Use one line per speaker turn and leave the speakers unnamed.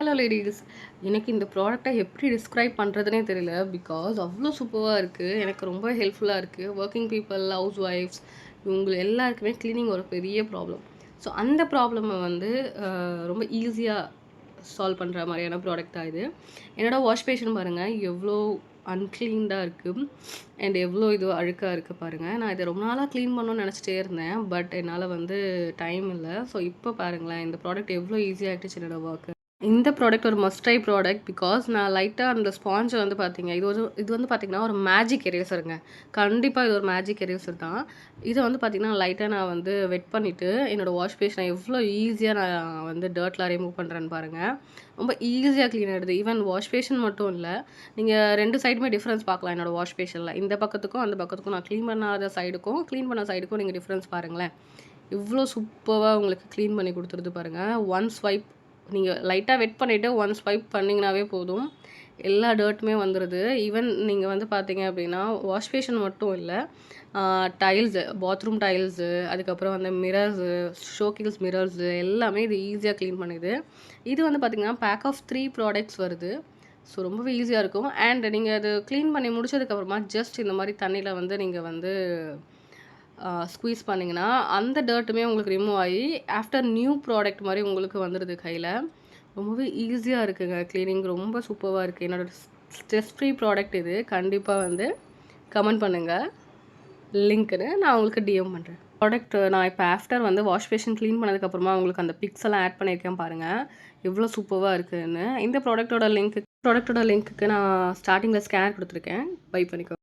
Hello ladies. எனக்கு இந்த ப்ராடக்ட்டை எப்படி டிஸ்கிரைப் பண்ணுறதுனே தெரியல. பிகாஸ் அவ்வளோ சூப்பராக இருக்குது. எனக்கு ரொம்ப ஹெல்ப்ஃபுல்லாக இருக்குது. ஒர்க்கிங் பீப்பிள், ஹவுஸ் ஒய்ஃப்ஸ் இவங்க எல்லாருக்குமே க்ளீனிங் ஒரு பெரிய ப்ராப்ளம். ஸோ அந்த ப்ராப்ளமை வந்து ரொம்ப ஈஸியாக சால்வ் பண்ணுற மாதிரியான ப்ராடக்ட் தான் இது. என்னோடய வாஷ் பேஷன் பாருங்கள் எவ்வளோ அன்க்ளீன்டாக இருக்குது அண்ட் எவ்வளோ இது அழுக்காக இருக்குது பாருங்கள். நான் இதை ரொம்ப நாளாக க்ளீன் பண்ணணும்னு நினச்சிட்டே இருந்தேன். பட் என்னால் வந்து டைம் இல்லை. ஸோ இப்போ பாருங்களேன் இந்த ப்ராடக்ட் எவ்வளோ ஈஸியாக ஆகிடுச்சு என்னோடய ஒர்க்கு. இந்த ப்ராடக்ட் ஒரு மஸ்ட் ட்ரை ப்ராடக்ட். பிகாஸ் நான் லைட்டாக அந்த ஸ்பான்ஜை வந்து பார்த்தீங்க இது வந்து பார்த்தீங்கன்னா ஒரு மேஜிக் எரேசருங்க. கண்டிப்பாக இது ஒரு மேஜிக் எரேசர் தான். இதை வந்து பார்த்தீங்கன்னா லைட்டாக நான் வந்து வெட் பண்ணிவிட்டு என்னோடய வாஷ் பேஷனை எவ்வளோ ஈஸியாக நான் வந்து டர்ட்லாம் ரிமூவ் பண்ணுறேன்னு பாருங்கள். ரொம்ப ஈஸியாக க்ளீன் ஆகிடுது. ஈவன் வாஷ் பேஷன் மட்டும் இல்லை, நீங்கள் 2 சைடுமே டிஃப்ரென்ஸ் பார்க்கலாம் என்னோடய வாஷ் பேஷனில். இந்த பக்கத்துக்கும் அந்த பக்கத்துக்கும் நான் க்ளீன் பண்ணாத சைடுக்கும் க்ளீன் பண்ண சைடுக்கும் நீங்கள் டிஃப்ரென்ஸ் பாருங்களேன். இவ்வளோ சூப்பராக உங்களுக்கு க்ளீன் பண்ணி கொடுத்துருது பாருங்கள். ஒன் ஸ்வைப் நீங்கள் லைட்டாக வெட் பண்ணிவிட்டு ஒன் ஸ்வைப் பண்ணிங்கனாவே போதும், எல்லா டர்ட்டுமே வந்துடுது. ஈவன் நீங்கள் வந்து பார்த்தீங்க அப்படின்னா வாஷ் பேஷன் மட்டும் இல்லை, டைல்ஸு, பாத்ரூம் டைல்ஸு, அதுக்கப்புறம் வந்து மிரர்ஸு, ஷோகேஸ் மிரர்ஸு எல்லாமே இது ஈஸியாக க்ளீன் பண்ணுது. இது வந்து பார்த்திங்கன்னா பேக் ஆஃப் 3 ப்ராடக்ட்ஸ் வருது. ஸோ ரொம்பவே ஈஸியாக இருக்கும். அண்ட் நீங்கள் அது க்ளீன் பண்ணி முடிச்சதுக்கப்புறமா ஜஸ்ட் இந்த மாதிரி தண்ணியில் வந்து நீங்கள் வந்து ஸ்குவீஸ் பண்ணிங்கன்னா அந்த டர்ட்டுமே உங்களுக்கு ரிமூவ் ஆகி ஆஃப்டர் நியூ ப்ராடக்ட் மாதிரி உங்களுக்கு வந்துடுது கையில். ரொம்பவே ஈஸியாக இருக்குங்க க்ளீனிங். ரொம்ப சூப்பராக இருக்குது. என்னோடய ஸ்ட்ரெஸ் ஃப்ரீ ப்ராடக்ட் இது. கண்டிப்பாக வந்து கமெண்ட் பண்ணுங்கள், லிங்க்குன்னு நான் உங்களுக்கு டிஎம் பண்ணுறேன். ப்ராடக்ட் நான் இப்போ ஆஃப்டர் வந்து வாஷ் பேஷன் க்ளீன் பண்ணதுக்கப்புறமா உங்களுக்கு அந்த பிக்ஸ் எல்லாம் ஆட் பண்ணியிருக்கேன் பாருங்கள், எவ்வளோ சூப்பராக இருக்குதுன்னு. இந்த ப்ராடக்ட்டோட லிங்க்குக்கு நான் ஸ்டார்டிங்கில் ஸ்கேனர் கொடுத்துருக்கேன், பை பண்ணிக்கோ.